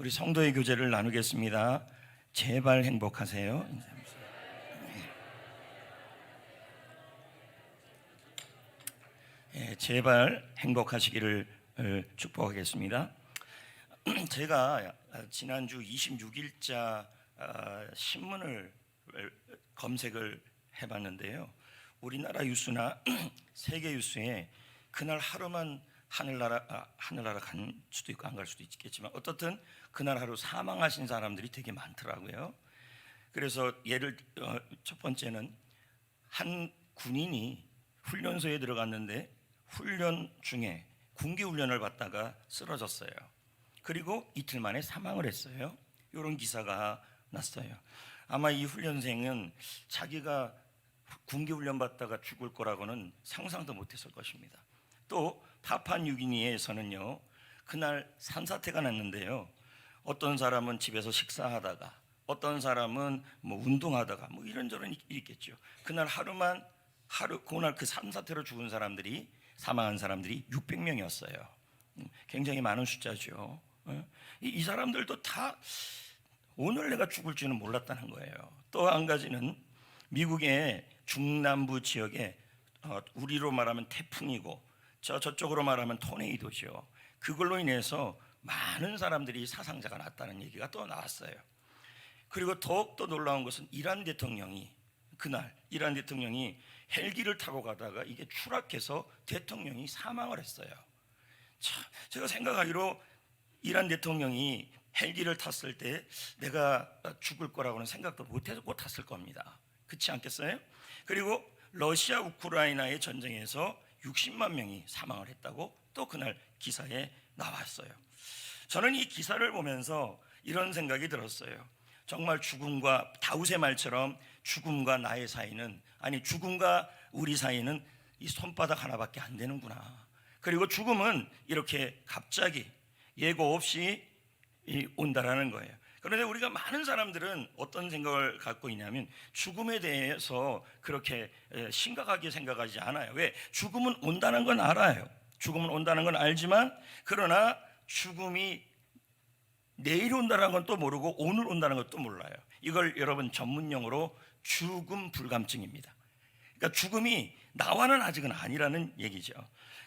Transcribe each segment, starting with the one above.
우리 성도의 교제를 나누겠습니다. 제발 행복하세요. 제발 행복하시기를 축복하겠습니다. 제가 지난주 26일자 신문을 검색을 해봤는데요, 우리나라 뉴스나 세계 뉴스에 그날 하루만 하늘나라 간 수도 있고 안 갈 수도 있겠지만 어떻든 그날 하루 사망하신 사람들이 되게 많더라고요. 그래서 첫 번째는 한 군인이 훈련소에 들어갔는데 훈련 중에 군기 훈련을 받다가 쓰러졌어요. 그리고 이틀 만에 사망을 했어요. 이런 기사가 났어요. 아마 이 훈련생은 자기가 군기 훈련 받다가 죽을 거라고는 상상도 못했을 것입니다. 또 파푸아뉴기니에서는요, 그날 산사태가 났는데요, 어떤 사람은 집에서 식사하다가, 어떤 사람은 운동하다가 이런저런 있겠죠. 그날 그날 그 산사태로 죽은 사람들이, 사망한 사람들이 600명이었어요. 굉장히 많은 숫자죠. 이 사람들도 다 오늘 내가 죽을 줄은 몰랐다는 거예요. 또 한 가지는 미국의 중남부 지역에 우리로 말하면 태풍이고 저쪽으로 말하면 토네이도죠. 그걸로 인해서 많은 사람들이 사상자가 났다는 얘기가 또 나왔어요. 그리고 더욱더 놀라운 것은 이란 대통령이 헬기를 타고 가다가 이게 추락해서 대통령이 사망을 했어요. 제가 생각하기로 이란 대통령이 헬기를 탔을 때 내가 죽을 거라고는 생각도 못하고 탔을 겁니다. 그렇지 않겠어요? 그리고 러시아 우크라이나의 전쟁에서 60만 명이 사망을 했다고 또 그날 기사에 나왔어요. 저는 이 기사를 보면서 이런 생각이 들었어요. 정말 죽음과, 다윗의 말처럼 죽음과 나의 사이는, 죽음과 우리 사이는 이 손바닥 하나밖에 안 되는구나. 그리고 죽음은 이렇게 갑자기 예고 없이 온다라는 거예요. 그런데 우리가 많은 사람들은 어떤 생각을 갖고 있냐면 죽음에 대해서 그렇게 심각하게 생각하지 않아요. 왜? 죽음은 온다는 건 알아요. 죽음은 온다는 건 알지만, 그러나 죽음이 내일 온다는 건 또 모르고 오늘 온다는 것도 몰라요. 이걸 여러분 전문용어로 죽음 불감증입니다. 그러니까 죽음이 나와는 아직은 아니라는 얘기죠.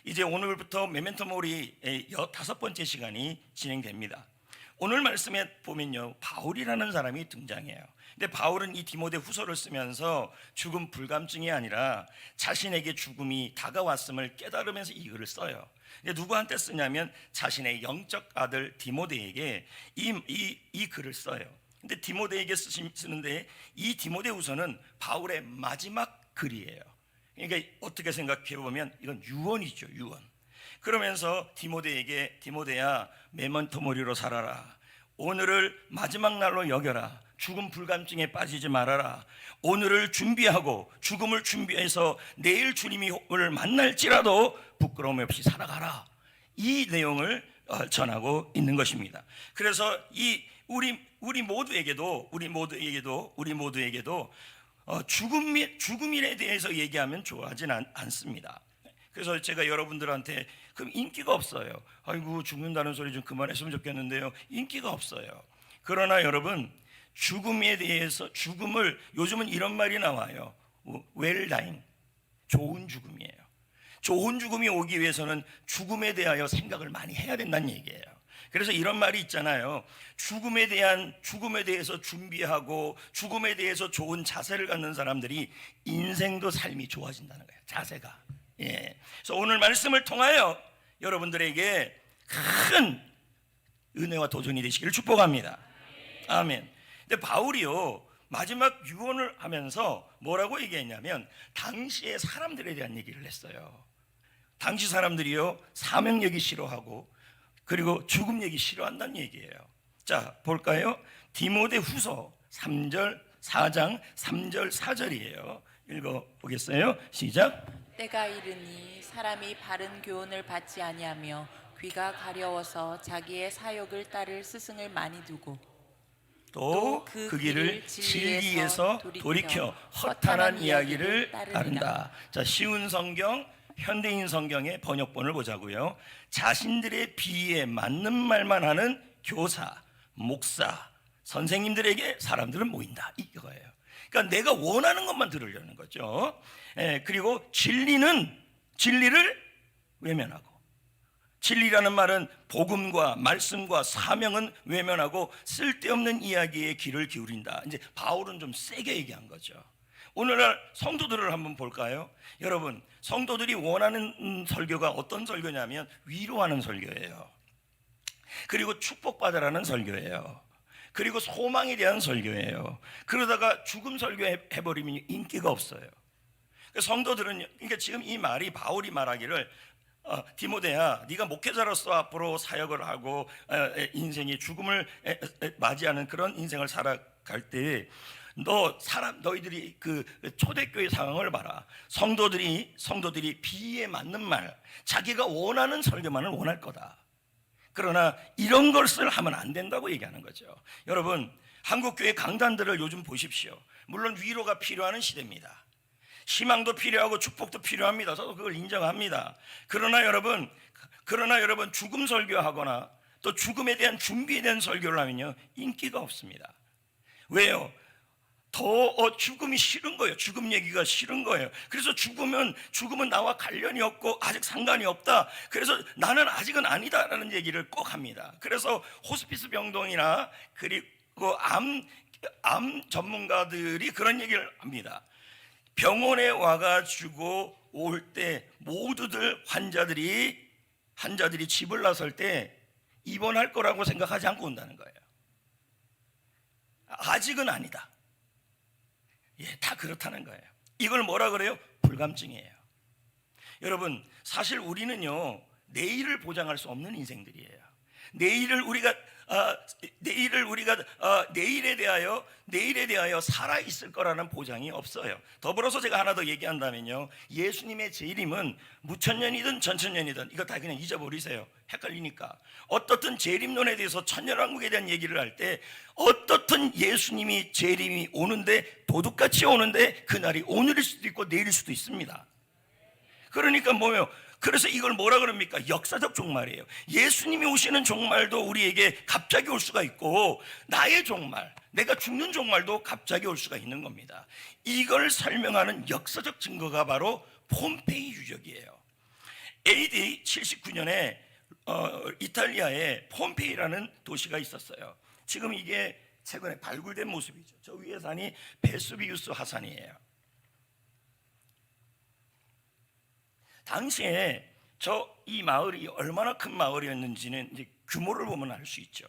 이제 오늘부터 메멘토 모리의 15번째 시간이 진행됩니다. 오늘 말씀에 보면요, 바울이라는 사람이 등장해요. 근데 바울은 이 디모데 후서를 쓰면서 죽음 불감증이 아니라 자신에게 죽음이 다가왔음을 깨달으면서 이 글을 써요. 근데 누구한테 쓰냐면 자신의 영적 아들 디모데에게 이 글을 써요. 근데 디모데에게 쓰는데 이 디모데 후서는 바울의 마지막 글이에요. 그러니까 어떻게 생각해 보면 이건 유언이죠, 유언. 그러면서 디모데에게, 디모데야, 메멘토 모리로 살아라. 오늘을 마지막 날로 여겨라. 죽음 불감증에 빠지지 말아라. 오늘을 준비하고 죽음을 준비해서 내일 주님을 만날지라도 부끄러움 없이 살아가라. 이 내용을 전하고 있는 것입니다. 그래서 우리 모두에게도 죽음에 대해서 얘기하면 좋아하진 않습니다. 그래서 제가 여러분들한테 그럼 인기가 없어요. 아이고, 죽는다는 소리 좀 그만했으면 좋겠는데요. 인기가 없어요. 그러나 여러분, 죽음에 대해서, 죽음을, 요즘은 이런 말이 나와요. well dying, 좋은 죽음이에요. 좋은 죽음이 오기 위해서는 죽음에 대하여 생각을 많이 해야 된다는 얘기예요. 그래서 이런 말이 있잖아요. 죽음에 대해서 준비하고 죽음에 대해서 좋은 자세를 갖는 사람들이 인생도 삶이 좋아진다는 거예요. 자세가. 그래서 오늘 말씀을 통하여 여러분들에게 큰 은혜와 도전이 되시기를 축복합니다. 아멘. 근데 바울이요, 마지막 유언을 하면서 뭐라고 얘기했냐면 당시의 사람들에 대한 얘기를 했어요. 당시 사람들이요, 사명 얘기 싫어하고 그리고 죽음 얘기 싫어한다는 얘기예요. 자, 볼까요? 디모데 후서 4장 3절 4절이에요. 읽어보겠어요. 시작. 때가 이르니 사람이 바른 교훈을 받지 아니하며 귀가 가려워서 자기의 사욕을 따를 스승을 많이 두고 또 그 길을 진리에서 돌이켜 허탄한 이야기를 따른다. 자, 쉬운 성경, 현대인 성경의 번역본을 보자고요. 자신들의 비위에 맞는 말만 하는 교사, 목사, 선생님들에게 사람들은 모인다, 이거예요. 그러니까 내가 원하는 것만 들으려는 거죠. 그리고 진리를 외면하고, 진리라는 말은 복음과 말씀과 사명은 외면하고 쓸데없는 이야기에 귀를 기울인다. 이제 바울은 좀 세게 얘기한 거죠. 오늘날 성도들을 한번 볼까요? 여러분, 성도들이 원하는 설교가 어떤 설교냐면 위로하는 설교예요. 그리고 축복받으라는 설교예요. 그리고 소망에 대한 설교예요. 그러다가 죽음 설교 해버리면 인기가 없어요. 성도들은, 그러니까 지금 이 말이, 바울이 말하기를 디모데야, 네가 목회자로서 앞으로 사역을 하고 인생의 죽음을 맞이하는 그런 인생을 살아갈 때 너희들이 그 초대교회 상황을 봐라. 성도들이 비에 맞는 말, 자기가 원하는 설교만을 원할 거다. 그러나 이런 것을 하면 안 된다고 얘기하는 거죠. 여러분, 한국교회 강단들을 요즘 보십시오. 물론 위로가 필요한 시대입니다. 희망도 필요하고 축복도 필요합니다. 저도 그걸 인정합니다. 그러나 여러분 죽음 설교하거나 또 죽음에 대한 준비에 대한 설교를 하면요, 인기가 없습니다. 왜요? 죽음이 싫은 거예요. 죽음 얘기가 싫은 거예요. 그래서 죽음은 나와 관련이 없고 아직 상관이 없다. 그래서 나는 아직은 아니다라는 얘기를 꼭 합니다. 그래서 호스피스 병동이나 그리고 암 전문가들이 그런 얘기를 합니다. 병원에 와가지고 올 때 모두들 환자들이 집을 나설 때 입원할 거라고 생각하지 않고 온다는 거예요. 아직은 아니다. 다 그렇다는 거예요. 이걸 뭐라 그래요? 불감증이에요. 여러분, 사실 우리는요, 내일을 보장할 수 없는 인생들이에요. 내일을 우리가 내일에 대하여 살아 있을 거라는 보장이 없어요. 더불어서 제가 하나 더 얘기한다면요, 예수님의 재림은 무천년이든 전천년이든 이거 다 그냥 잊어버리세요. 헷갈리니까. 어떻든 재림론에 대해서 천년왕국에 대한 얘기를 할 때 어떻든 예수님이 재림이 오는데 도둑같이 오는데 그날이 오늘일 수도 있고 내일일 수도 있습니다. 그러니까 뭐예요? 그래서 이걸 뭐라 그럽니까? 역사적 종말이에요. 예수님이 오시는 종말도 우리에게 갑자기 올 수가 있고, 나의 종말, 내가 죽는 종말도 갑자기 올 수가 있는 겁니다. 이걸 설명하는 역사적 증거가 바로 폼페이 유적이에요. AD 79년에 이탈리아에 폼페이라는 도시가 있었어요. 지금 이게 최근에 발굴된 모습이죠. 저 위에 산이 베수비우스 화산이에요. 당시에 이 마을이 얼마나 큰 마을이었는지는 이제 규모를 보면 알 수 있죠.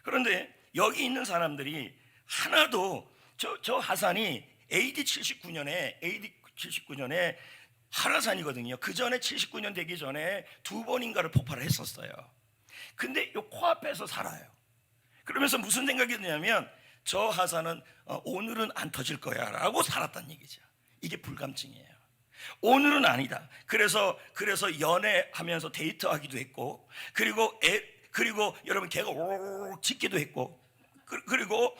그런데 여기 있는 사람들이 하나도 저 하산이 AD 79년에 한라산이거든요. 그 전에 79년 되기 전에 2번인가를 폭발을 했었어요. 근데 요 코앞에서 살아요. 그러면서 무슨 생각이 드냐면 저 하산은 오늘은 안 터질 거야 라고 살았다는 얘기죠. 이게 불감증이에요. 오늘은 아니다. 그래서 연애하면서 데이트하기도 했고, 그리고 여러분 개가 오르르 짖기도 했고, 그리고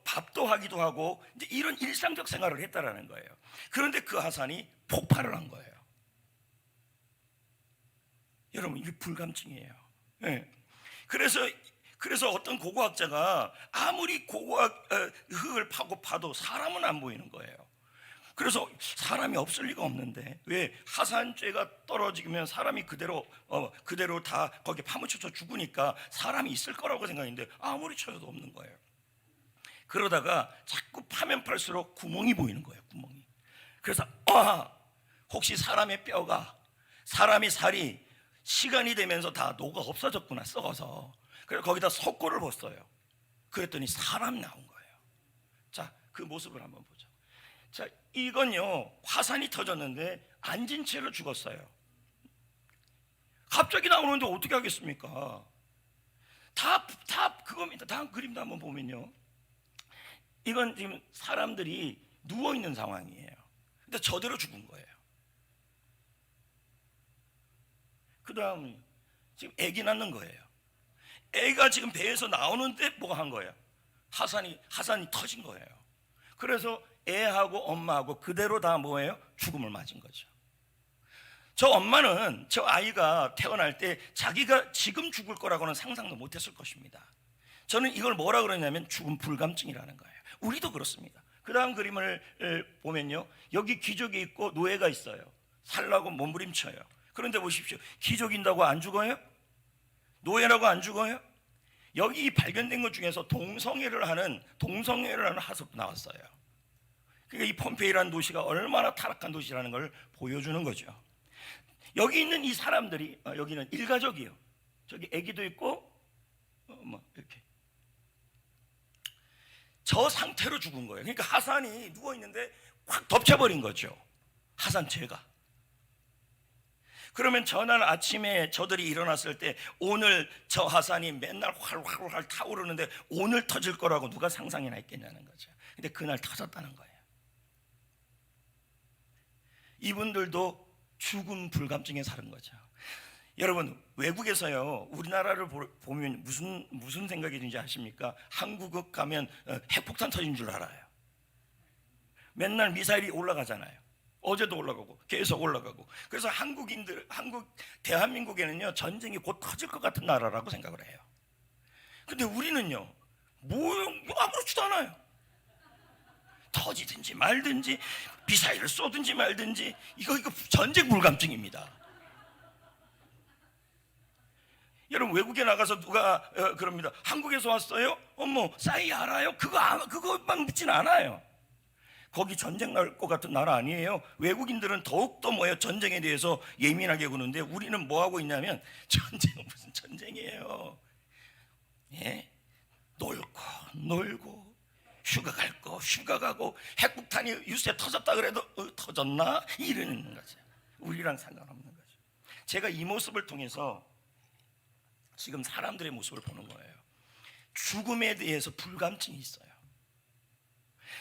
밥도 하기도 하고, 이제 이런 일상적 생활을 했다라는 거예요. 그런데 그 하산이 폭발을 한 거예요. 여러분, 이게 불감증이에요. 네. 그래서 어떤 고고학자가 아무리 흙을 파도 사람은 안 보이는 거예요. 그래서 사람이 없을 리가 없는데 왜 하산재가 떨어지면 사람이 그대로 다 거기에 파묻혀서 죽으니까 사람이 있을 거라고 생각했는데 아무리 쳐도 없는 거예요. 그러다가 자꾸 파면 팔수록 구멍이 보이는 거예요. 구멍이. 그래서 혹시 사람의 뼈가, 사람의 살이 시간이 되면서 다 녹아 없어졌구나, 썩어서. 그래서 거기다 석고를 벗어요. 그랬더니 사람 나온 거예요. 자, 그 모습을 한번 보죠. 자, 이건요, 화산이 터졌는데 앉은 채로 죽었어요. 갑자기 나오는데 어떻게 하겠습니까? 다 그겁니다. 다음 그림도 한번 보면요, 이건 지금 사람들이 누워있는 상황이에요. 근데 저대로 죽은 거예요. 그 다음 지금 애기 낳는 거예요. 애가 지금 배에서 나오는데 뭐가 한 거예요? 하산이 터진 거예요. 그래서 애하고 엄마하고 그대로 다 뭐예요? 죽음을 맞은 거죠. 저 엄마는 저 아이가 태어날 때 자기가 지금 죽을 거라고는 상상도 못했을 것입니다. 저는 이걸 뭐라 그러냐면 죽음 불감증이라는 거예요. 우리도 그렇습니다. 그 다음 그림을 보면요, 여기 귀족이 있고 노예가 있어요. 살라고 몸부림쳐요. 그런데 보십시오, 귀족인다고 안 죽어요? 노예라고 안 죽어요? 여기 발견된 것 중에서 동성애를 하는 하석도 나왔어요. 그러니까 이 폼페이라는 도시가 얼마나 타락한 도시라는 걸 보여주는 거죠. 여기 있는 이 사람들이, 여기는 일가족이요. 저기 아기도 있고 이렇게 저 상태로 죽은 거예요. 그러니까 하산이 누워 있는데 확 덮쳐버린 거죠. 하산죄가. 그러면 전날 아침에 저들이 일어났을 때 오늘 저 하산이 맨날 활활활 타오르는데 오늘 터질 거라고 누가 상상이나 했겠냐는 거죠. 근데 그날 터졌다는 거예요. 이분들도 죽음 불감증에 사는 거죠. 여러분, 외국에서요, 우리나라를 보면 무슨 생각이 드는지 아십니까? 한국 가면 핵폭탄 터진 줄 알아요. 맨날 미사일이 올라가잖아요. 어제도 올라가고 계속 올라가고. 그래서 대한민국에는요, 전쟁이 곧 터질 것 같은 나라라고 생각을 해요. 근데 우리는요, 아무렇지도 않아요. 터지든지 말든지 미사일을 쏘든지 말든지 이거 전쟁 불감증입니다. 여러분, 외국에 나가서 누가 그럽니다. 한국에서 왔어요? 어머, 싸이 알아요? 그것만 묻진 않아요. 거기 전쟁 날 것 같은 나라 아니에요. 외국인들은 더욱더 전쟁에 대해서 예민하게 구는데 우리는 뭐 하고 있냐면, 전쟁은 무슨 전쟁이에요. 예? 놀고 휴가 갈 거 휴가 가고, 핵폭탄이 유세 터졌다 그래도 터졌나? 이러는 거죠. 우리랑 상관없는 거죠. 제가 이 모습을 통해서 지금 사람들의 모습을 보는 거예요. 죽음에 대해서 불감증이 있어요.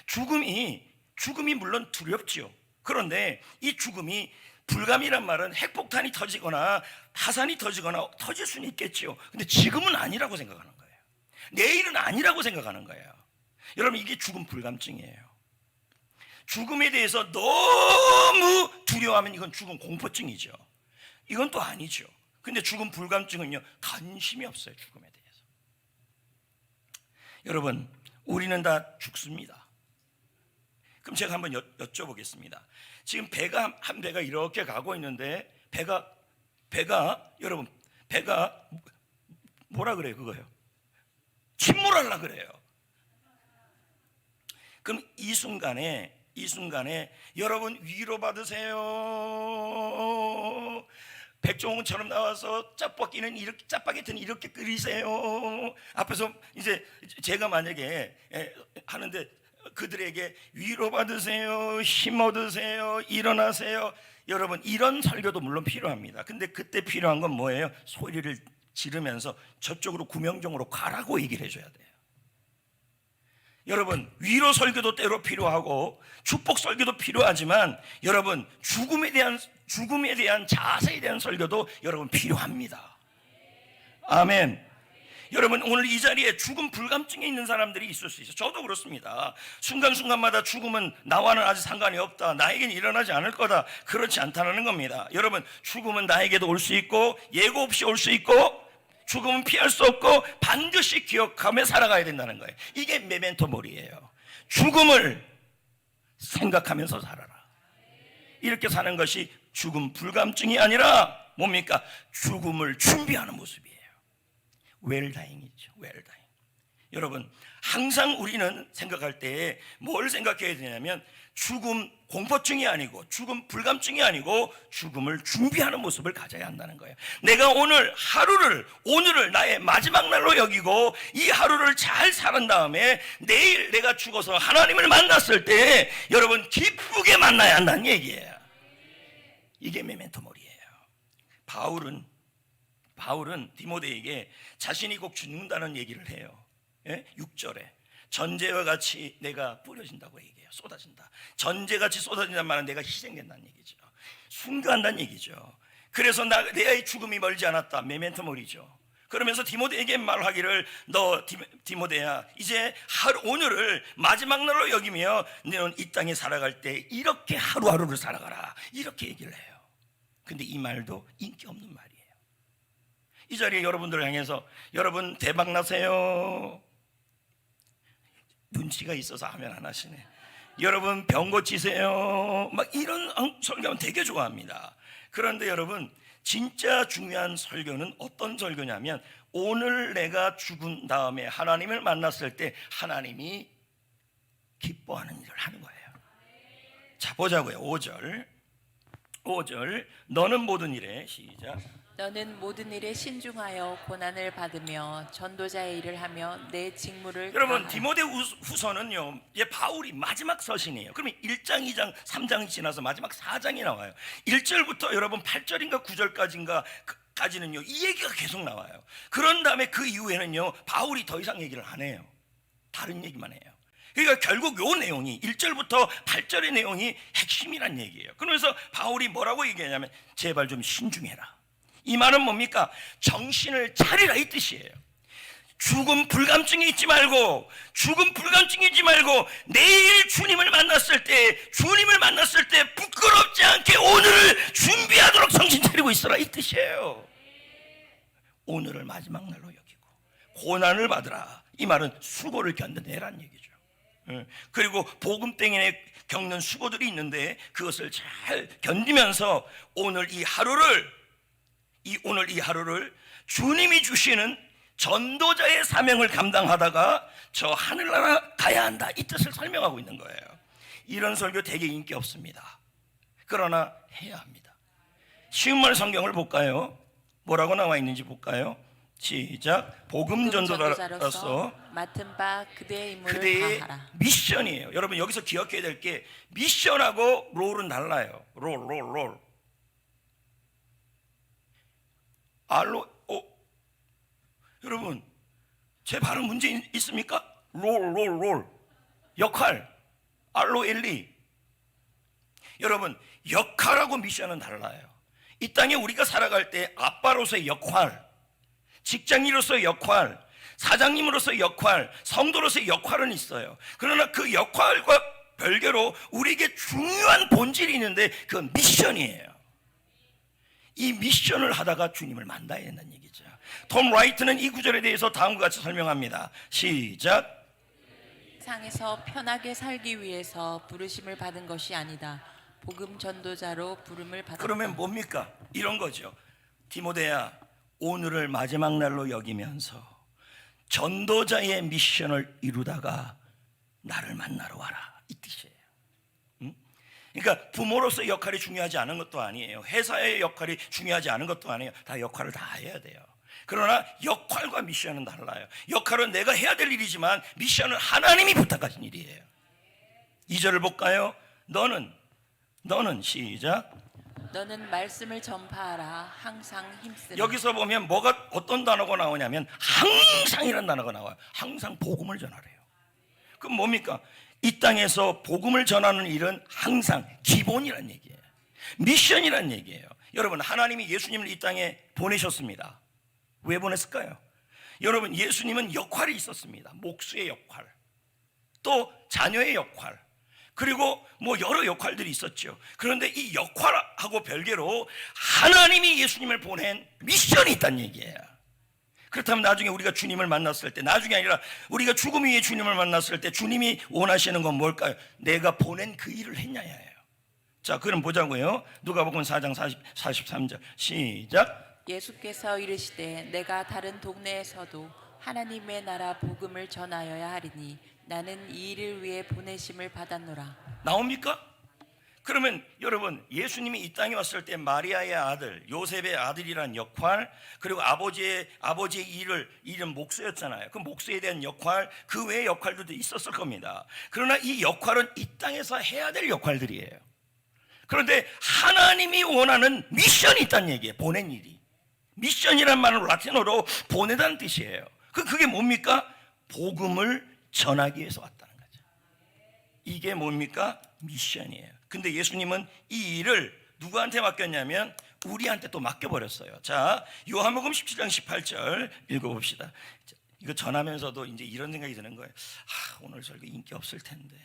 죽음이 물론 두렵지요. 그런데 이 죽음이, 불감이란 말은 핵폭탄이 터지거나 화산이 터지거나 터질 수는 있겠지요. 근데 지금은 아니라고 생각하는 거예요. 내일은 아니라고 생각하는 거예요. 여러분, 이게 죽음 불감증이에요. 죽음에 대해서 너무 두려워하면 이건 죽음 공포증이죠. 이건 또 아니죠. 근데 죽음 불감증은요, 관심이 없어요. 죽음에 대해서. 여러분, 우리는 다 죽습니다. 그럼 제가 한번 여쭤보겠습니다. 지금 한 배가 이렇게 가고 있는데, 여러분, 배가 뭐라 그래요? 그거요? 침몰하려 그래요. 그럼 이 순간에 여러분 위로받으세요. 백종원처럼 나와서 짜파게티는 이렇게 끓이세요. 앞에서 이제 제가 만약에 하는데 그들에게 위로받으세요, 힘 얻으세요, 일어나세요. 여러분, 이런 설교도 물론 필요합니다. 근데 그때 필요한 건 뭐예요? 소리를 지르면서 저쪽으로 구명정으로 가라고 얘기를 해줘야 돼요. 여러분, 위로 설교도 때로 필요하고 축복 설교도 필요하지만, 여러분, 죽음에 대한 자세에 대한 설교도 여러분 필요합니다. 아멘. 여러분, 오늘 이 자리에 죽음 불감증에 있는 사람들이 있을 수 있어요. 저도 그렇습니다. 순간순간마다 죽음은 나와는 아직 상관이 없다, 나에게는 일어나지 않을 거다, 그렇지 않다는 겁니다. 여러분, 죽음은 나에게도 올 수 있고 예고 없이 올 수 있고, 죽음은 피할 수 없고 반드시 기억하며 살아가야 된다는 거예요. 이게 메멘토 모리예요. 죽음을 생각하면서 살아라. 이렇게 사는 것이 죽음 불감증이 아니라 뭡니까? 죽음을 준비하는 모습이에요. 웰다잉이죠. 웰다잉. 여러분, 항상 우리는 생각할 때 뭘 생각해야 되냐면, 죽음 공포증이 아니고 죽음 불감증이 아니고 죽음을 준비하는 모습을 가져야 한다는 거예요. 내가 오늘을 나의 마지막 날로 여기고 이 하루를 잘 살은 다음에 내일 내가 죽어서 하나님을 만났을 때 여러분 기쁘게 만나야 한다는 얘기예요. 이게 메멘토 모리예요. 바울은 디모데에게 자신이 꼭 죽는다는 얘기를 해요. 6절에 전제와 같이 내가 뿌려진다고 얘기해요. 쏟아진다. 전제같이 쏟아진다는 말은 내가 희생된다는 얘기죠. 순교한다는 얘기죠. 그래서 내 죽음이 멀지 않았다. 메멘토 모리죠. 그러면서 디모데에게 말하기를, 너 디모데야, 이제 오늘을 마지막 날로 여기며 너는 이 땅에 살아갈 때 이렇게 하루하루를 살아가라, 이렇게 얘기를 해요. 근데 이 말도 인기 없는 말이에요. 이 자리에 여러분들을 향해서 여러분 대박 나세요. 눈치가 있어서 하면 안 하시네. 여러분 병 고치세요. 막 이런 설교는 되게 좋아합니다. 그런데 여러분 진짜 중요한 설교는 어떤 설교냐면 오늘 내가 죽은 다음에 하나님을 만났을 때 하나님이 기뻐하는 일을 하는 거예요. 자 보자고요. 5절 너는 모든 일에 시작 너는 모든 일에 신중하여 고난을 받으며 전도자의 일을 하며 내 직무를 여러분 다하라. 디모데후서는요 이제 바울이 마지막 서신이에요. 그러면 1장 2장 3장이 지나서 마지막 4장이 나와요. 1절부터 여러분 8절인가 9절까지인가 까지는요 이 얘기가 계속 나와요. 그런 다음에 그 이후에는요 바울이 더 이상 얘기를 안 해요. 다른 얘기만 해요. 그러니까 결국 요 내용이 1절부터 8절의 내용이 핵심이란 얘기예요. 그러면서 바울이 뭐라고 얘기하냐면 제발 좀 신중해라. 이 말은 뭡니까? 정신을 차리라 이 뜻이에요. 죽음 불감증이 있지 말고 내일 주님을 만났을 때 부끄럽지 않게 오늘을 준비하도록 정신 차리고 있어라 이 뜻이에요. 오늘을 마지막 날로 여기고 고난을 받으라. 이 말은 수고를 견뎌내라는 얘기죠. 그리고 복음 때문에 겪는 수고들이 있는데 그것을 잘 견디면서 오늘 이 하루를 주님이 주시는 전도자의 사명을 감당하다가 저 하늘나라 가야 한다 이 뜻을 설명하고 있는 거예요. 이런 설교 되게 인기 없습니다. 그러나 해야 합니다. 쉬운말 성경을 볼까요? 뭐라고 나와 있는지 볼까요? 시작. 복음 전도자로서 맡은 바 그대의 임무를 그대의 다하라. 미션이에요. 여러분 여기서 기억해야 될 게 미션하고 롤은 달라요. 롤. 여러분 제 발음 문제 있습니까? 롤 역할 ROLE. 여러분 역할하고 미션은 달라요. 이 땅에 우리가 살아갈 때 아빠로서의 역할, 직장인으로서의 역할, 사장님으로서의 역할, 성도로서의 역할은 있어요. 그러나 그 역할과 별개로 우리에게 중요한 본질이 있는데 그건 미션이에요. 이 미션을 하다가 주님을 만나야 된다는 얘기죠. 톰 라이트는 이 구절에 대해서 다음과 같이 설명합니다. 시작. 세상에서 편하게 살기 위해서 부르심을 받은 것이 아니다. 복음 전도자로 부름을 받았다. 그러면 뭡니까? 이런 거죠. 디모데야, 오늘을 마지막 날로 여기면서 전도자의 미션을 이루다가 나를 만나러 와라 이 뜻이에요. 그러니까 부모로서의 역할이 중요하지 않은 것도 아니에요. 회사의 역할이 중요하지 않은 것도 아니에요. 다 역할을 다 해야 돼요. 그러나 역할과 미션은 달라요. 역할은 내가 해야 될 일이지만 미션은 하나님이 부탁하신 일이에요. 2절을 볼까요? 너는 시작. 너는 말씀을 전파하라. 항상 힘쓰라. 여기서 보면 뭐가 어떤 단어가 나오냐면 항상이라는 단어가 나와요. 항상 복음을 전하래요. 그럼 뭡니까? 이 땅에서 복음을 전하는 일은 항상 기본이란 얘기예요. 미션이란 얘기예요. 여러분 하나님이 예수님을 이 땅에 보내셨습니다. 왜 보냈을까요? 여러분 예수님은 역할이 있었습니다. 목수의 역할, 또 자녀의 역할, 그리고 뭐 여러 역할들이 있었죠. 그런데 이 역할하고 별개로 하나님이 예수님을 보낸 미션이 있다는 얘기예요. 그렇다면 나중에 우리가 주님을 만났을 때, 나중에 아니라 우리가 죽음 위에 주님을 만났을 때 주님이 원하시는 건 뭘까요? 내가 보낸 그 일을 했냐예요. 자, 그럼 보자고요. 누가복음 4장 43절 시작. 예수께서 이르시되 내가 다른 동네에서도 하나님의 나라 복음을 전하여야 하리니 나는 이 일을 위해 보내심을 받았노라. 나옵니까? 그러면 여러분 예수님이 이 땅에 왔을 때 마리아의 아들 요셉의 아들이란 역할, 그리고 아버지의 일은 목수였잖아요. 그 목수에 대한 역할, 그 외의 역할들도 있었을 겁니다. 그러나 이 역할은 이 땅에서 해야 될 역할들이에요. 그런데 하나님이 원하는 미션이 있다는 얘기예요. 보낸 일이. 미션이란 말은 라틴어로 보내다는 뜻이에요. 그게 뭡니까? 복음을 전하기 위해서 왔다는 거죠. 이게 뭡니까? 미션이에요. 근데 예수님은 이 일을 누구한테 맡겼냐면 우리한테 또 맡겨버렸어요. 자, 요한복음 17장 18절 읽어봅시다. 이거 전하면서도 이제 이런 생각이 드는 거예요. 오늘 설교 인기 없을 텐데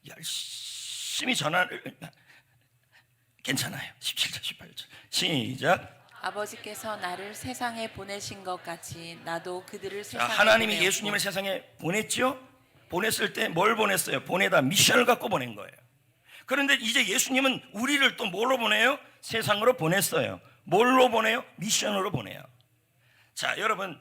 열심히 전하는 괜찮아요. 17절 18절 시작. 아버지께서 나를 세상에 보내신 것 같이 나도 그들을 자, 세상에 하나님이 보내었고 예수님을 세상에 보냈죠. 보냈을 때 뭘 보냈어요? 보내다 미션을 갖고 보낸 거예요. 그런데 이제 예수님은 우리를 또 뭘로 보내요? 세상으로 보냈어요. 뭘로 보내요? 미션으로 보내요. 자, 여러분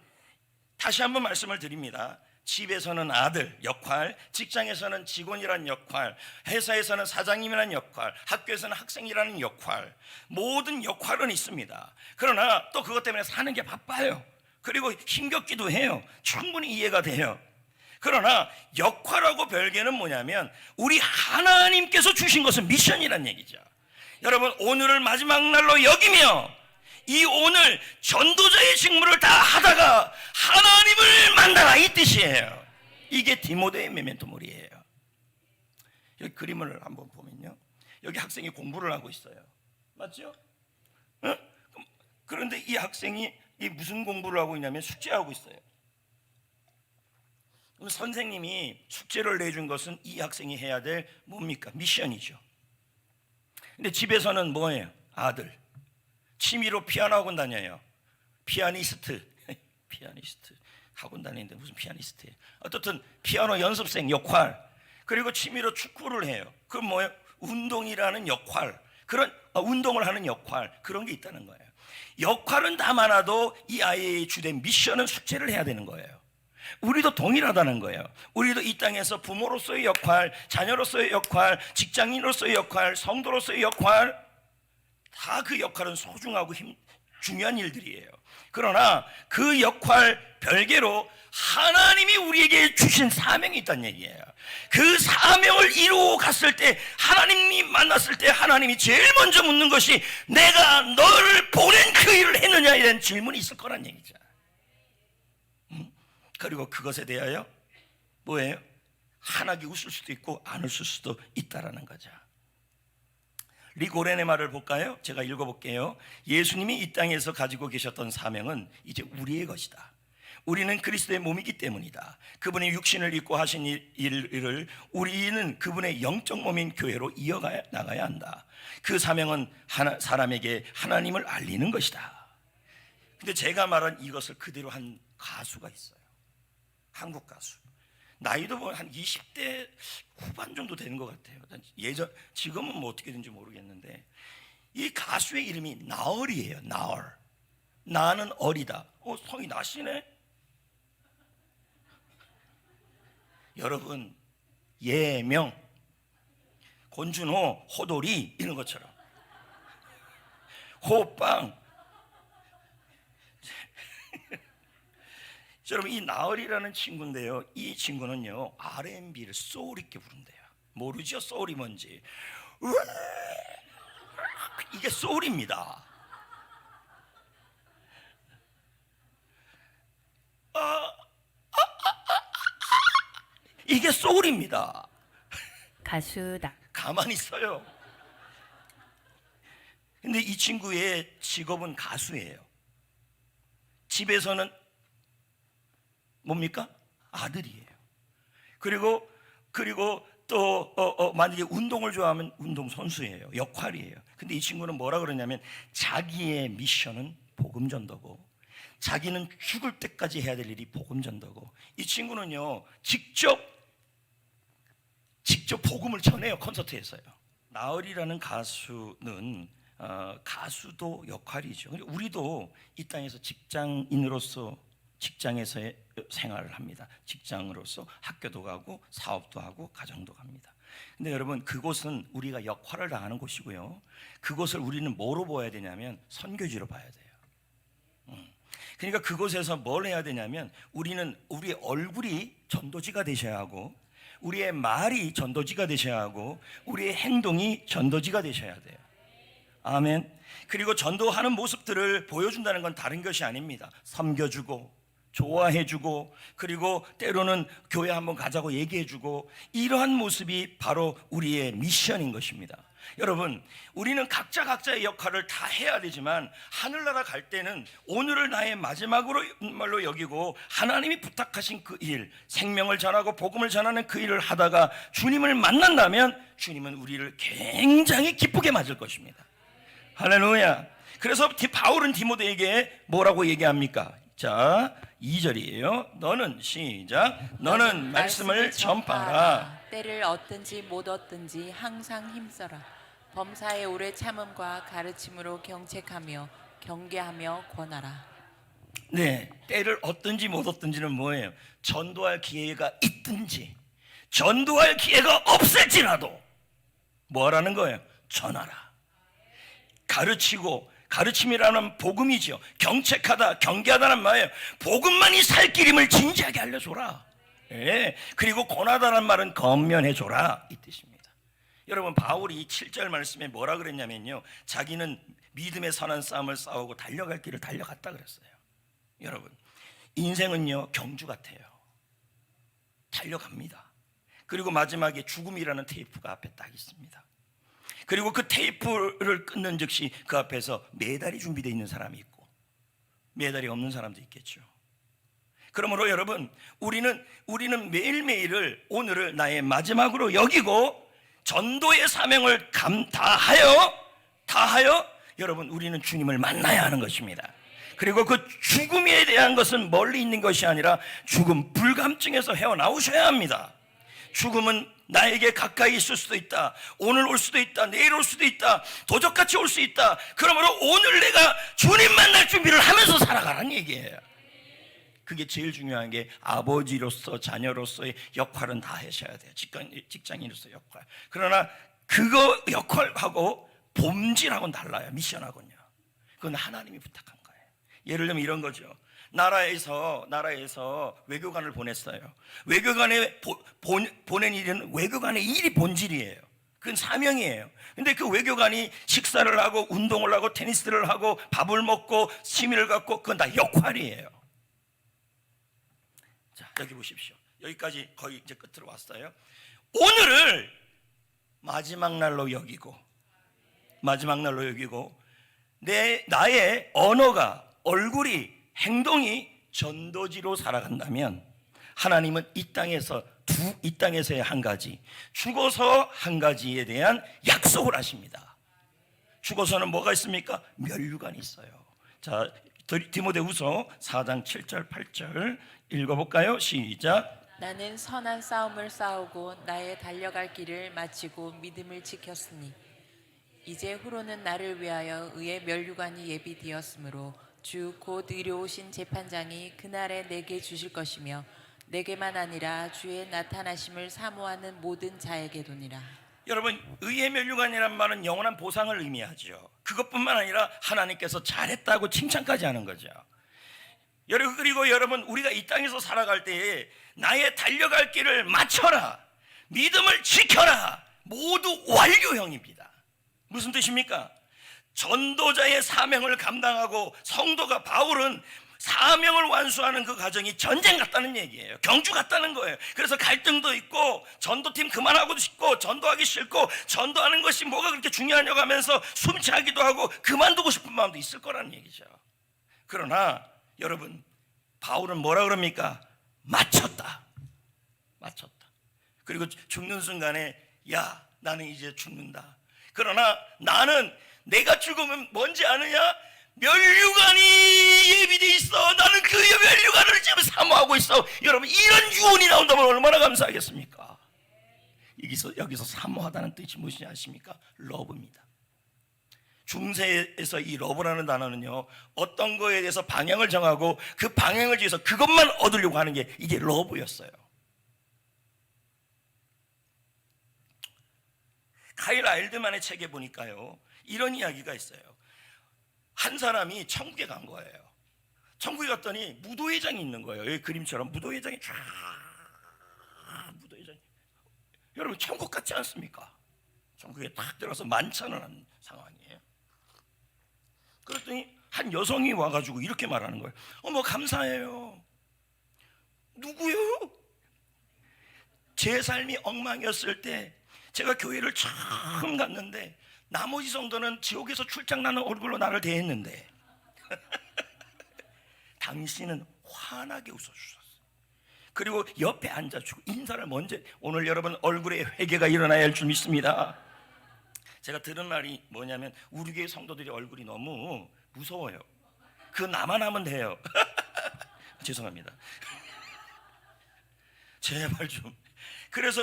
다시 한번 말씀을 드립니다. 집에서는 아들 역할, 직장에서는 직원이라는 역할, 회사에서는 사장님이라는 역할, 학교에서는 학생이라는 역할, 모든 역할은 있습니다. 그러나 또 그것 때문에 사는 게 바빠요. 그리고 힘겹기도 해요. 충분히 이해가 돼요. 그러나 역할하고 별개는 뭐냐면 우리 하나님께서 주신 것은 미션이란 얘기죠. 여러분 오늘을 마지막 날로 여기며 이 오늘 전도자의 직무를 다 하다가 하나님을 만나라 이 뜻이에요. 이게 디모데의 메멘토몰이에요. 여기 그림을 한번 보면요, 여기 학생이 공부를 하고 있어요. 맞죠? 응? 그런데 이 학생이 이 무슨 공부를 하고 있냐면 숙제하고 있어요. 그럼 선생님이 숙제를 내준 것은 이 학생이 해야 될 뭡니까? 미션이죠. 근데 집에서는 뭐예요? 아들 취미로 피아노 학원 다녀요. 피아니스트 학원 다니는데 무슨 피아니스트예요? 어떻든 피아노 연습생 역할, 그리고 취미로 축구를 해요. 그럼 뭐예요? 운동이라는 역할, 그런 운동을 하는 역할, 그런 게 있다는 거예요. 역할은 다 많아도 이 아이의 주된 미션은 숙제를 해야 되는 거예요. 우리도 동일하다는 거예요. 우리도 이 땅에서 부모로서의 역할, 자녀로서의 역할, 직장인으로서의 역할, 성도로서의 역할, 다 그 역할은 소중하고 중요한 일들이에요. 그러나 그 역할 별개로 하나님이 우리에게 주신 사명이 있다는 얘기예요. 그 사명을 이루어 갔을 때, 하나님이 만났을 때 하나님이 제일 먼저 묻는 것이 내가 너를 보낸 그 일을 했느냐 이런 질문이 있을 거란 얘기죠. 그리고 그것에 대하여 뭐예요? 환하게 웃을 수도 있고 안 웃을 수도 있다라는 거죠. 리고렌의 말을 볼까요? 제가 읽어볼게요. 예수님이 이 땅에서 가지고 계셨던 사명은 이제 우리의 것이다. 우리는 그리스도의 몸이기 때문이다. 그분이 육신을 입고 하신 일을 우리는 그분의 영적 몸인 교회로 이어가 나가야 한다. 그 사명은 사람에게 하나님을 알리는 것이다. 근데 제가 말한 이것을 그대로 한 가수가 있어요. 한국 가수. 나이도 뭐 한 20대 후반 정도 되는 것 같아요. 지금은 뭐 어떻게 된지 모르겠는데 이 가수의 이름이 나얼이에요. 나얼. 나는 어리다. 성이 나시네. 여러분 예명, 권준호, 호돌이 이런 것처럼 호빵. 여러분 이 나얼이라는 친구인데요, 이 친구는요 R&B를 소울 있게 부른대요. 모르죠? 소울이 뭔지. 이게 소울입니다. 이게 소울입니다. 가수다. 가만히 있어요. 근데 이 친구의 직업은 가수예요. 집에서는 뭡니까? 아들이에요. 그리고 또 만약에 운동을 좋아하면 운동 선수예요. 역할이에요. 근데 이 친구는 뭐라 그러냐면 자기의 미션은 복음 전도고 자기는 죽을 때까지 해야 될 일이 복음 전도고, 이 친구는요 직접 복음을 전해요. 콘서트에서요. 나얼이라는 가수는 가수도 역할이죠. 우리도 이 땅에서 직장인으로서 직장에서의 생활을 합니다. 직장으로서 학교도 가고 사업도 하고 가정도 갑니다. 근데 여러분 그곳은 우리가 역할을 다하는 곳이고요, 그곳을 우리는 뭐로 봐야 되냐면 선교지로 봐야 돼요. 그러니까 그곳에서 뭘 해야 되냐면 우리는 우리의 얼굴이 전도지가 되셔야 하고, 우리의 말이 전도지가 되셔야 하고, 우리의 행동이 전도지가 되셔야 돼요. 아멘. 그리고 전도하는 모습들을 보여준다는 건 다른 것이 아닙니다. 섬겨주고 좋아해주고, 그리고 때로는 교회 한번 가자고 얘기해주고, 이러한 모습이 바로 우리의 미션인 것입니다. 여러분 우리는 각자의 역할을 다 해야 되지만 하늘나라 갈 때는 오늘을 나의 마지막으로 말로 여기고 하나님이 부탁하신 그 일, 생명을 전하고 복음을 전하는 그 일을 하다가 주님을 만난다면 주님은 우리를 굉장히 기쁘게 맞을 것입니다. 할렐루야. 그래서 바울은 디모데에게 뭐라고 얘기합니까? 자, 2절이에요. 너는 시작. 너는 말씀을 전파하라. 때를 얻든지 못 얻든지 항상 힘써라. 범사에 오래 참음과 가르침으로 경책하며 경계하며 권하라. 네, 때를 얻든지 못 얻든지는 뭐예요? 전도할 기회가 있든지 전도할 기회가 없을지라도 뭐라는 거예요? 전하라. 가르치고, 가르침이라는 복음이죠. 경책하다, 경계하다는 말이에요. 복음만이 살 길임을 진지하게 알려줘라. 예, 그리고 권하다는 말은 건면해줘라 이 뜻입니다. 여러분, 바울이 7절 말씀에 뭐라 그랬냐면요, 자기는 믿음의 선한 싸움을 싸우고 달려갈 길을 달려갔다 그랬어요. 여러분, 인생은요 경주 같아요. 달려갑니다. 그리고 마지막에 죽음이라는 테이프가 앞에 딱 있습니다. 그리고 그 테이프를 끊는 즉시 그 앞에서 메달이 준비되어 있는 사람이 있고 메달이 없는 사람도 있겠죠. 그러므로 여러분, 우리는 매일매일을, 오늘을 나의 마지막으로 여기고 전도의 사명을 다하여 여러분, 우리는 주님을 만나야 하는 것입니다. 그리고 그 죽음에 대한 것은 멀리 있는 것이 아니라 죽음 불감증에서 헤어나오셔야 합니다. 죽음은 나에게 가까이 있을 수도 있다. 오늘 올 수도 있다. 내일 올 수도 있다. 도적같이 올 수 있다. 그러므로 오늘 내가 주님 만날 준비를 하면서 살아가라는 얘기예요. 그게 제일 중요한 게, 아버지로서 자녀로서의 역할은 다 하셔야 돼요. 직장인으로서의 역할. 그러나 그거 역할하고 본질하고는 달라요. 미션하고는요. 그건 하나님이 부탁한 거예요. 예를 들면 이런 거죠. 나라에서 외교관을 보냈어요. 외교관에 보낸 일은 외교관의 일이 본질이에요. 그건 사명이에요. 근데 그 외교관이 식사를 하고 운동을 하고 테니스를 하고 밥을 먹고 취미를 갖고, 그건 다 역할이에요. 자, 여기 보십시오. 여기까지 거의 이제 끝으로 왔어요. 오늘을 마지막 날로 여기고 나의 언어가, 얼굴이, 행동이 전도지로 살아간다면 하나님은 이 땅에서의 한 가지, 죽어서 한 가지에 대한 약속을 하십니다. 죽어서는 뭐가 있습니까? 면류관이 있어요. 자, 디모데후서 4장 7절 8절 읽어볼까요? 시작. 나는 선한 싸움을 싸우고 나의 달려갈 길을 마치고 믿음을 지켰으니 이제 후로는 나를 위하여 의의 면류관이 예비되었으므로 주 곧 의로우신 재판장이 그날에 내게 주실 것이며 내게만 아니라 주의 나타나심을 사모하는 모든 자에게도니라. 여러분, 의의 면류관이란 말은 영원한 보상을 의미하죠. 그것뿐만 아니라 하나님께서 잘했다고 칭찬까지 하는 거죠. 그리고 여러분, 우리가 이 땅에서 살아갈 때에 나의 달려갈 길을 마쳐라, 믿음을 지켜라, 모두 완료형입니다. 무슨 뜻입니까? 전도자의 사명을 감당하고 성도가, 바울은 사명을 완수하는 그 과정이 전쟁 같다는 얘기예요. 경주 같다는 거예요. 그래서 갈등도 있고, 전도팀 그만하고 싶고, 전도하기 싫고, 전도하는 것이 뭐가 그렇게 중요하냐고 하면서 숨차기도 하고 그만두고 싶은 마음도 있을 거라는 얘기죠. 그러나 여러분, 바울은 뭐라 그럽니까? 마쳤다. 그리고 죽는 순간에, 야, 나는 이제 죽는다. 그러나 나는, 내가 죽으면 뭔지 아느냐? 면류관이 예비돼 있어. 나는 그 면류관을 지금 사모하고 있어. 여러분, 이런 유언이 나온다면 얼마나 감사하겠습니까? 여기서 사모하다는 뜻이 무엇인지 아십니까? 러브입니다. 중세에서 이 러브라는 단어는요, 어떤 거에 대해서 방향을 정하고 그 방향을 위해서 그것만 얻으려고 하는 게, 이게 러브였어요. 카일 아일드만의 책에 보니까요, 이런 이야기가 있어요. 한 사람이 천국에 간 거예요. 천국에 갔더니 무도회장이 있는 거예요. 여기 그림처럼 무도회장이 쫙, 여러분, 천국 같지 않습니까? 천국에 딱 들어가서 만찬을 한 상황이에요. 그랬더니 한 여성이 와가지고 이렇게 말하는 거예요. 어머, 감사해요. 누구요? 제 삶이 엉망이었을 때 제가 교회를 처음 갔는데 나머지 성도는 지옥에서 출장나는 얼굴로 나를 대했는데 당신은 환하게 웃어주셨어. 그리고 옆에 앉아주고 인사를 먼저. 오늘 여러분 얼굴에 회개가 일어나야 할 줄 믿습니다. 제가 들은 말이 뭐냐면 우리 교회 성도들이 얼굴이 너무 무서워요. 그 나만 하면 돼요. 죄송합니다. 제발 좀. 그래서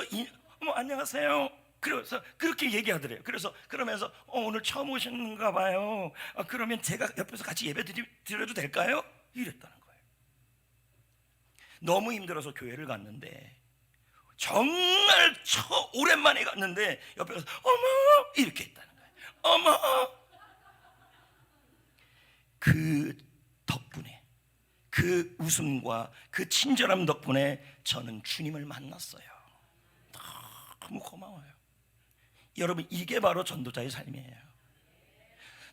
안녕하세요. 그래서 그렇게 얘기하더래요. 그래서 그러면서 오늘 처음 오셨는가 봐요. 그러면 제가 옆에서 같이 예배 드려도 될까요? 이랬다는 거예요. 너무 힘들어서 교회를 갔는데 정말 오랜만에 갔는데 옆에서 어머 이렇게 했다는 거예요. 어머. 그 덕분에, 그 웃음과 그 친절함 덕분에 저는 주님을 만났어요. 너무 고마워요. 여러분, 이게 바로 전도자의 삶이에요.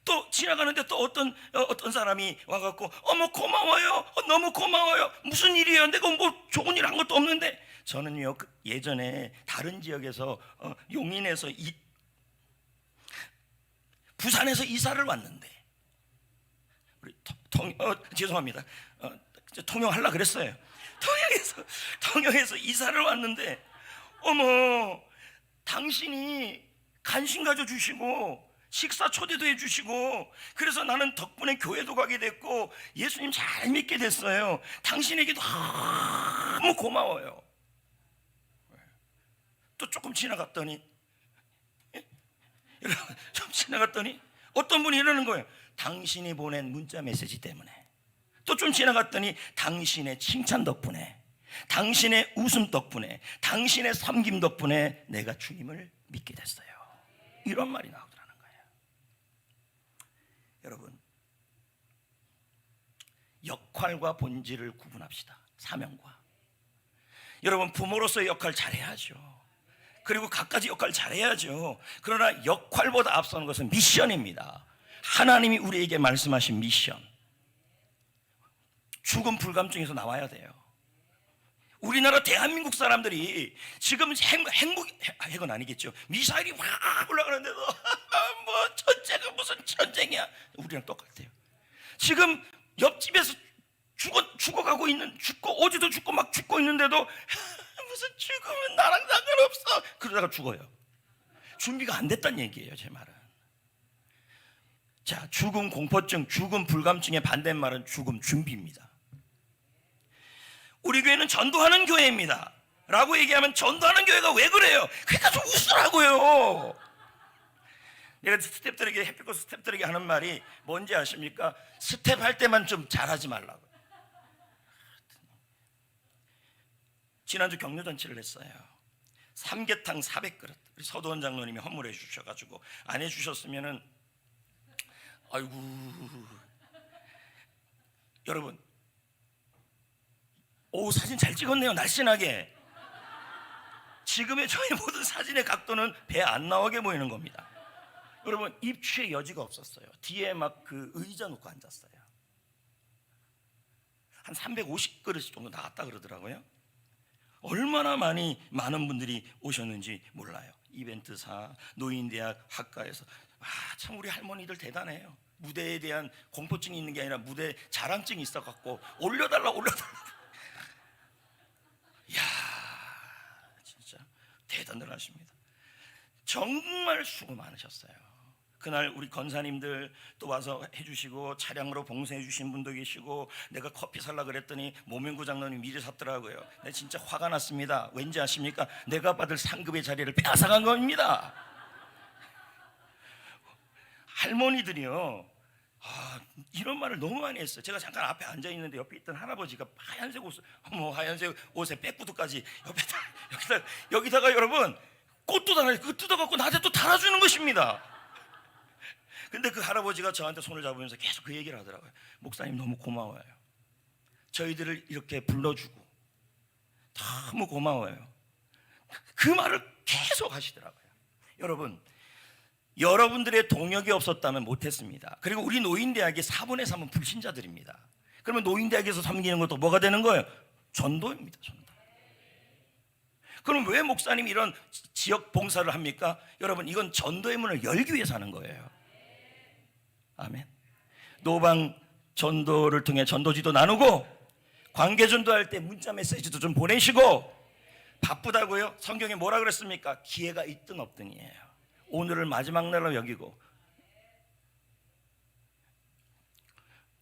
또 지나가는데 또 어떤 사람이 와갖고 어머 고마워요, 너무 고마워요, 무슨 일이에요? 내가 뭐 좋은 일 한 것도 없는데. 저는요 예전에 다른 지역에서 용인에서 부산에서 이사를 왔는데 우리 죄송합니다. 통영하려고 그랬어요. 통영에서 이사를 왔는데 어머 당신이 간식 가져주시고 식사 초대도 해주시고 그래서 나는 덕분에 교회도 가게 됐고 예수님 잘 믿게 됐어요. 당신에게도 너무 고마워요. 또 조금 지나갔더니 좀 지나갔더니 어떤 분이 이러는 거예요. 당신이 보낸 문자 메시지 때문에. 또 좀 지나갔더니 당신의 칭찬 덕분에, 당신의 웃음 덕분에, 당신의 섬김 덕분에 내가 주님을 믿게 됐어요. 이런 말이 나오더라는 거예요. 여러분, 역할과 본질을 구분합시다. 사명과. 여러분, 부모로서의 역할 잘해야죠. 그리고 갖가지 역할 잘해야죠. 그러나 역할보다 앞서는 것은 미션입니다. 하나님이 우리에게 말씀하신 미션. 죽음 불감증에서 나와야 돼요. 우리나라 대한민국 사람들이 지금 핵은 아니겠죠. 미사일이 확 올라가는데도 뭐 전쟁은 무슨 전쟁이야. 우리랑 똑같아요. 지금 옆집에서 죽어가고 어제도 죽고 막 죽고 있는데도 무슨 죽으면 나랑 상관없어. 그러다가 죽어요. 준비가 안 됐다는 얘기예요, 제 말은. 자, 죽음 공포증, 죽음 불감증의 반대말은 죽음 준비입니다. 우리 교회는 전도하는 교회입니다 라고 얘기하면 전도하는 교회가 왜 그래요? 그러니까 좀 웃으라고요. 내가 스태프들에게, 햇빛꽃 스태프들에게 하는 말이 뭔지 아십니까? 스텝 할 때만 좀 잘하지 말라고. 지난주 격려잔치를 했어요. 삼계탕 400그릇 우리 서도원 장로님이 헌물해 주셔가지고 안 해주셨으면은 아이고. 여러분, 오 사진 잘 찍었네요. 날씬하게. 지금의 저의 모든 사진의 각도는 배 안 나오게 보이는 겁니다. 여러분, 입추의 여지가 없었어요. 뒤에 막 그 의자 놓고 앉았어요. 한 350그릇 정도 나왔다 그러더라고요. 얼마나 많은 분들이 오셨는지 몰라요. 이벤트사, 노인대학 학과에서. 참 우리 할머니들 대단해요. 무대에 대한 공포증이 있는 게 아니라 무대 자랑증이 있어갖고 올려달라. 이야, 진짜 대단들 하십니다. 정말 수고 많으셨어요. 그날 우리 권사님들 또 와서 해주시고 차량으로 봉사해 주신 분도 계시고, 내가 커피 살라 그랬더니 모명구 장로님 미리 샀더라고요. 내가 진짜 화가 났습니다. 왠지 아십니까? 내가 받을 상급의 자리를 빼앗아간 겁니다. 할머니들이요, 이런 말을 너무 많이 했어요. 제가 잠깐 앞에 앉아 있는데 옆에 있던 할아버지가 하얀색 옷에 백구두까지 여기다가 여러분 꽃도 달아요. 그거 뜯어갖고 나한테 또 달아주는 것입니다. 근데 그 할아버지가 저한테 손을 잡으면서 계속 그 얘기를 하더라고요. 목사님 너무 고마워요. 저희들을 이렇게 불러주고 너무 고마워요. 그 말을 계속 하시더라고요. 여러분, 여러분들의 동역이 없었다면 못했습니다. 그리고 우리 노인대학의 4분의 3은 불신자들입니다. 그러면 노인대학에서 섬기는 것도 뭐가 되는 거예요? 전도입니다. 전도. 그럼 왜 목사님이 이런 지역 봉사를 합니까? 여러분, 이건 전도의 문을 열기 위해서 하는 거예요. 아멘. 노방 전도를 통해 전도지도 나누고, 관계 전도할 때 문자 메시지도 좀 보내시고. 바쁘다고요? 성경에 뭐라 그랬습니까? 기회가 있든 없든이에요. 오늘을 마지막 날로 여기고,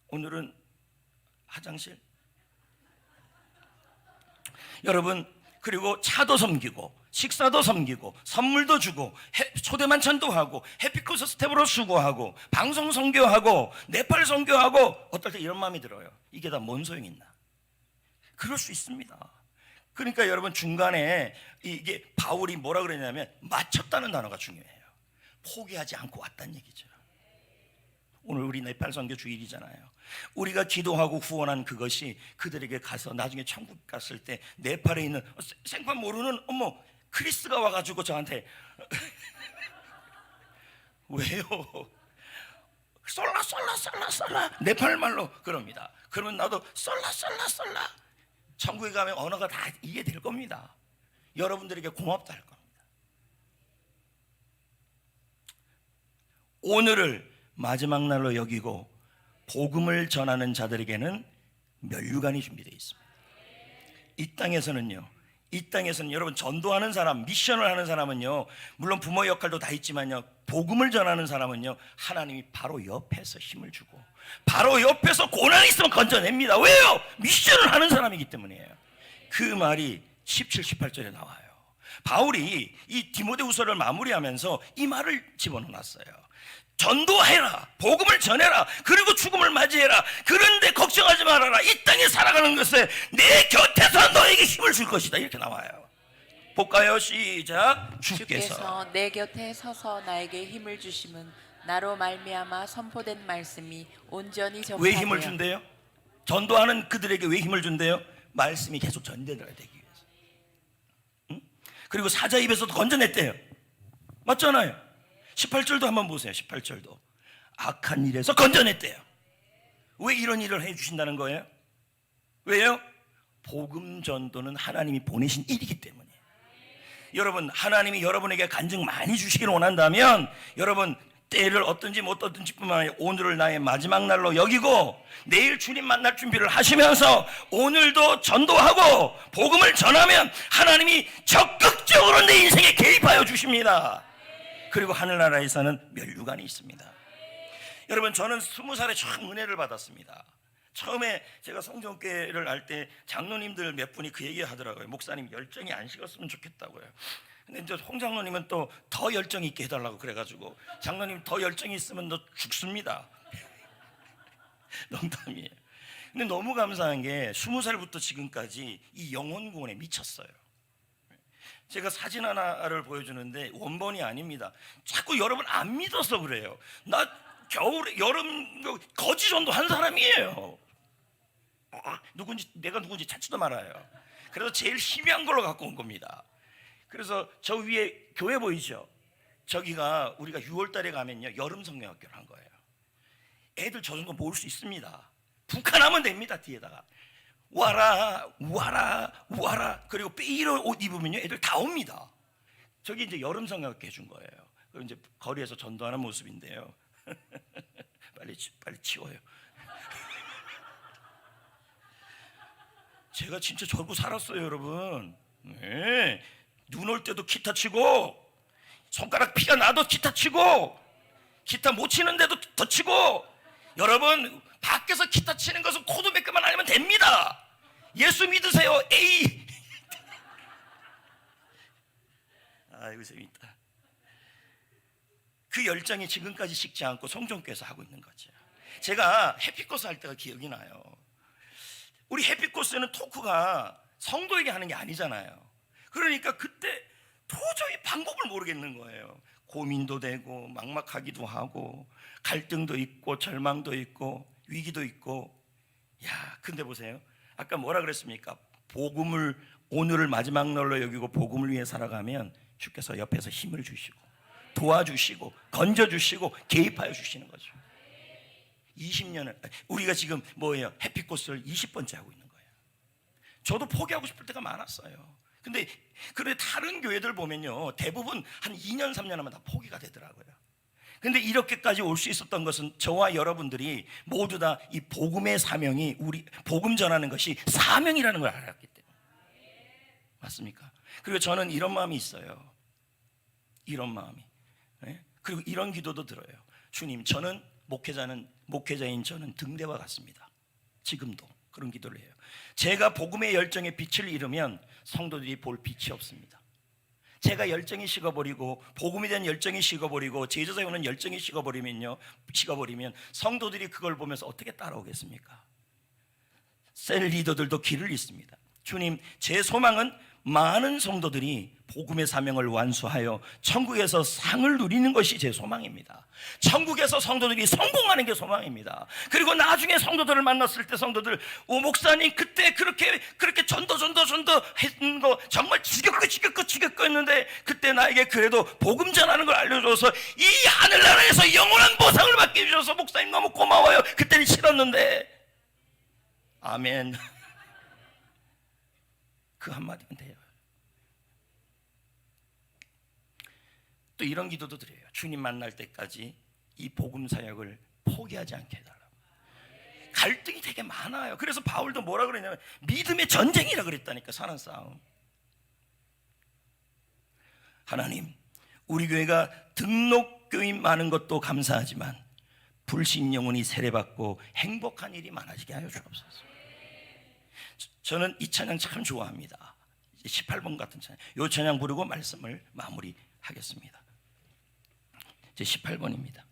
오늘은 화장실 여러분, 그리고 차도 섬기고 식사도 섬기고 선물도 주고 초대 만찬도 하고 해피코스 스텝으로 수고하고 방송 선교하고 네팔 선교하고, 어떨 때 이런 마음이 들어요. 이게 다 뭔 소용이 있나? 그럴 수 있습니다. 그러니까 여러분, 중간에 이게 바울이 뭐라 그랬냐면 마쳤다는 단어가 중요해요. 포기하지 않고 왔다는 얘기죠. 오늘 우리 네팔 선교 주일이잖아요. 우리가 기도하고 후원한 그것이 그들에게 가서 나중에 천국 갔을 때 네팔에 있는 생판 모르는 크리스가 와가지고 저한테 왜요? 솔라 네팔 말로 그럽니다. 그러면 나도 솔라 천국에 가면 언어가 다 이해될 겁니다. 여러분들에게 고맙다 할 겁니다. 오늘을 마지막 날로 여기고 복음을 전하는 자들에게는 면류관이 준비되어 있습니다. 이 땅에서는 여러분, 전도하는 사람, 미션을 하는 사람은요, 물론 부모 역할도 다 있지만요, 복음을 전하는 사람은요, 하나님이 바로 옆에서 힘을 주고 바로 옆에서 고난이 있으면 건져냅니다. 왜요? 미션을 하는 사람이기 때문이에요. 그 말이 17, 18절에 나와요. 바울이 이 디모데후서를 마무리하면서 이 말을 집어넣었어요. 전도해라, 복음을 전해라, 그리고 죽음을 맞이해라. 그런데 걱정하지 말아라. 이 땅에 살아가는 것에 내 곁에서 너에게 힘을 줄 것이다. 이렇게 나와요. 볼까요? 시작. 주께서 내 곁에 서서 나에게 힘을 주심은 나로 말미암아 선포된 말씀이 온전히 전파되어. 왜 힘을 준대요? 전도하는 그들에게 왜 힘을 준대요? 말씀이 계속 전달되기 위해서. 응? 그리고 사자 입에서도 건져냈대요. 맞잖아요. 18절도 한번 보세요. 18절도 악한 일에서 건져냈대요. 왜 이런 일을 해주신다는 거예요? 왜요? 복음 전도는 하나님이 보내신 일이기 때문이에요. 여러분, 하나님이 여러분에게 간증 많이 주시기를 원한다면, 여러분, 때를 어떤지 못 어떤지 뿐만 아니라 오늘을 나의 마지막 날로 여기고 내일 주님 만날 준비를 하시면서 오늘도 전도하고 복음을 전하면 하나님이 적극적으로 내 인생에 개입하여 주십니다. 그리고 하늘나라에서는 면류관이 있습니다. 여러분, 저는 20살에 처음 은혜를 받았습니다. 처음에 제가 성전교회를 할 때 장로님들 몇 분이 그 얘기 하더라고요. 목사님, 열정이 안 식었으면 좋겠다고요. 근데 이제 홍 장로님은 또 더 열정 있게 해달라고 그래가지고, 장로님 더 열정이 있으면 너 죽습니다. 농담이에요. 근데 너무 감사한 게 20살부터 지금까지 이 영혼 구원에 미쳤어요. 제가 사진 하나를 보여주는데 원본이 아닙니다. 자꾸 여러분 안 믿어서 그래요. 나 겨울에 여름 거지 전도 한 사람이에요. 내가 누군지 찾지도 말아요. 그래서 제일 희미한 걸로 갖고 온 겁니다. 그래서 저 위에 교회 보이죠? 저기가 우리가 6월달에 가면요, 여름 성경학교를 한 거예요. 애들 저 정도 모을 수 있습니다. 북한하면 됩니다. 뒤에다가 와라. 그리고 삐로 옷 입으면요, 애들 다 옵니다. 저기 이제 여름 성경학교 해준 거예요. 그리고 이제 거리에서 전도하는 모습인데요. 빨리 치워요. 제가 진짜 저러고 살았어요, 여러분. 네. 눈 올 때도 기타 치고, 손가락 피가 나도 기타 치고, 기타 못 치는데도 더 치고. 여러분, 밖에서 기타 치는 것은 코드 몇 개만 알면 됩니다. 예수 믿으세요. 에이. 아이고 재밌다. 그 열정이 지금까지 식지 않고 성전교회에서 하고 있는 거죠. 제가 해피코스 할 때가 기억이 나요. 우리 해피코스는 토크가 성도에게 하는 게 아니잖아요. 그러니까 그때 도저히 방법을 모르겠는 거예요. 고민도 되고 막막하기도 하고 갈등도 있고 절망도 있고 위기도 있고. 야, 근데 보세요. 아까 뭐라 그랬습니까? 복음을, 오늘을 마지막 날로 여기고 복음을 위해 살아가면 주께서 옆에서 힘을 주시고 도와주시고 건져주시고 개입하여 주시는 거죠. 20년을 우리가 지금 뭐예요? 해피코스를 20번째 하고 있는 거예요. 저도 포기하고 싶을 때가 많았어요. 근데 다른 교회들 보면요, 대부분 한 2년 3년 하면 다 포기가 되더라고요. 근데 이렇게까지 올 수 있었던 것은 저와 여러분들이 모두 다 이 복음의 사명이, 우리 복음 전하는 것이 사명이라는 걸 알았기 때문에. 맞습니까? 그리고 저는 이런 마음이 있어요. 이런 마음이, 그리고 이런 기도도 들어요. 주님, 저는 목회자인 저는 등대와 같습니다. 지금도 그런 기도를 해요. 제가 복음의 열정에 빛을 잃으면 성도들이 볼 빛이 없습니다. 제가 열정이 식어버리고 복음에 대한 열정이 식어버리고 제자사에 오는 열정이 식어버리면 성도들이 그걸 보면서 어떻게 따라오겠습니까? 셀 리더들도 길을 잃습니다. 주님, 제 소망은 많은 성도들이 복음의 사명을 완수하여 천국에서 상을 누리는 것이 제 소망입니다. 천국에서 성도들이 성공하는 게 소망입니다. 그리고 나중에 성도들을 만났을 때 성도들, 오 목사님 그때 그렇게 전도 했는 거 정말 지겹고 했는데 그때 나에게 그래도 복음 전하는 걸 알려줘서 이 하늘나라에서 영원한 보상을 받게 해주셔서 목사님 너무 고마워요. 그때는 싫었는데. 아멘. 그 한마디면 돼요. 또 이런 기도도 드려요. 주님 만날 때까지 이 복음 사역을 포기하지 않게 해달라고. 갈등이 되게 많아요. 그래서 바울도 뭐라 그러냐면 믿음의 전쟁이라 그랬다니까. 사는 싸움. 하나님, 우리 교회가 등록교인 많은 것도 감사하지만 불신 영혼이 세례받고 행복한 일이 많아지게 하여 주옵소서. 저는 이 찬양 참 좋아합니다. 18번 같은 찬양. 이 찬양 부르고 말씀을 마무리하겠습니다. 이제 18번입니다.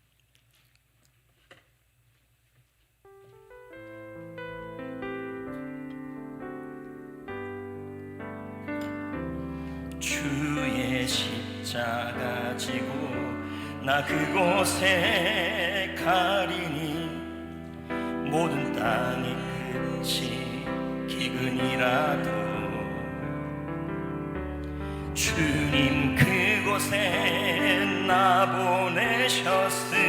주의 십자가 지고 나 그곳에 가리니 모든 땅의 끝이 기근이라도 주님 그곳에 나 보내셨으니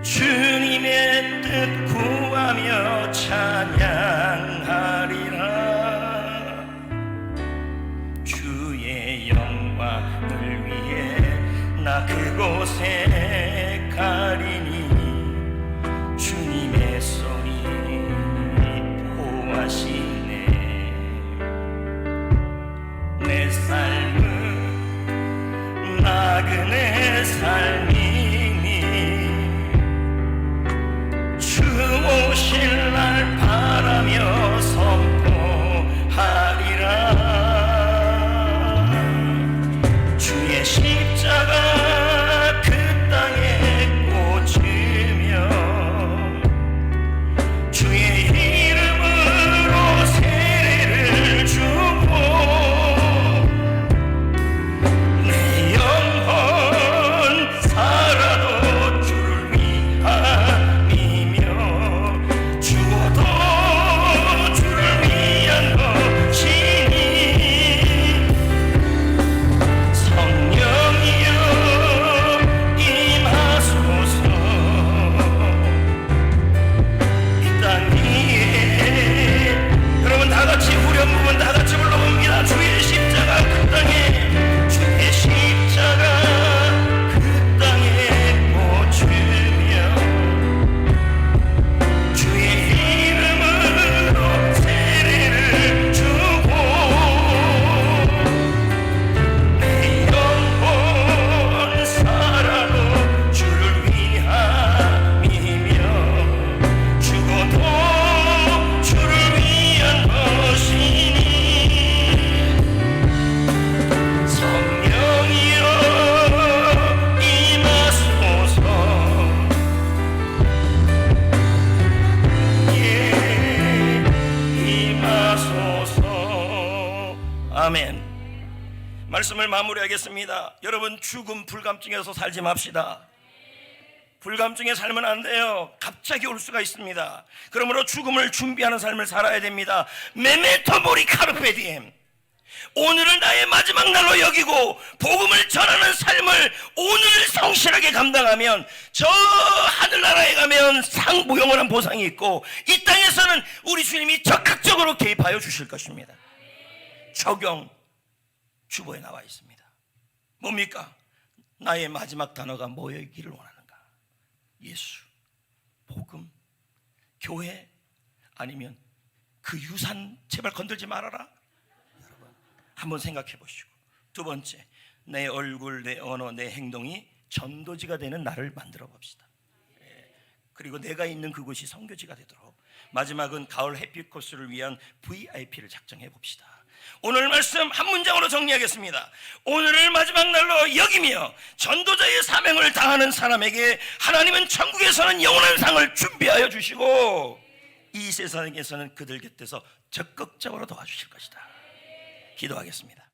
주님의 뜻 구하며 찬양하리라. 주의 영광을 위해 나 그곳에 가리니 주님의 손이 보호하시네. 내 삶은 나그네 삶이니 주 오실 날 바라며 선포하리라. 주의 십자가 그 땅에 꽂으며 주의 이름으로 세례를 주고 내 영혼 살아도 주를 위함이며 죽어도 주를 위한 것이니 성령이여 임하소서. 이 땅 위에 여러분 다같이 후렴 부분 다같이 불러봅니다. 주의 십자가 그 땅에 주의 십자가 그 땅에 꽂으며 주의 이름으로 세례를 주고 내 영혼 살아도 주를 위함이며 죽어도 주를 위한 것이니 성령이여 임하소서. 임하소서. 아멘. 말씀을 마무리하겠습니다. 여러분, 죽음 불감증에서 살지 맙시다. 불감증에 살면 안 돼요. 갑자기 올 수가 있습니다. 그러므로 죽음을 준비하는 삶을 살아야 됩니다. 메멘토 모리 카르페 디엠. 오늘을 나의 마지막 날로 여기고 복음을 전하는 삶을 오늘 성실하게 감당하면 저 하늘나라에 가면 무용한 보상이 있고 이 땅에서는 우리 주님이 적극적으로 개입하여 주실 것입니다. 적용 주보에 나와 있습니다. 뭡니까? 나의 마지막 단어가 뭐이기를 원하는가? 예수, 복음, 교회, 아니면 그 유산 제발 건들지 말아라. 여러분 한번 생각해 보시고, 두 번째, 내 얼굴, 내 언어, 내 행동이 전도지가 되는 나를 만들어 봅시다. 그리고 내가 있는 그곳이 선교지가 되도록 마지막은 가을 햇빛 코스를 위한 VIP를 작정해 봅시다. 오늘 말씀 한 문장으로 정리하겠습니다. 오늘을 마지막 날로 여기며 전도자의 사명을 다하는 사람에게 하나님은 천국에서는 영원한 상을 준비하여 주시고 이 세상에서는 그들 곁에서 적극적으로 도와주실 것이다. 기도하겠습니다.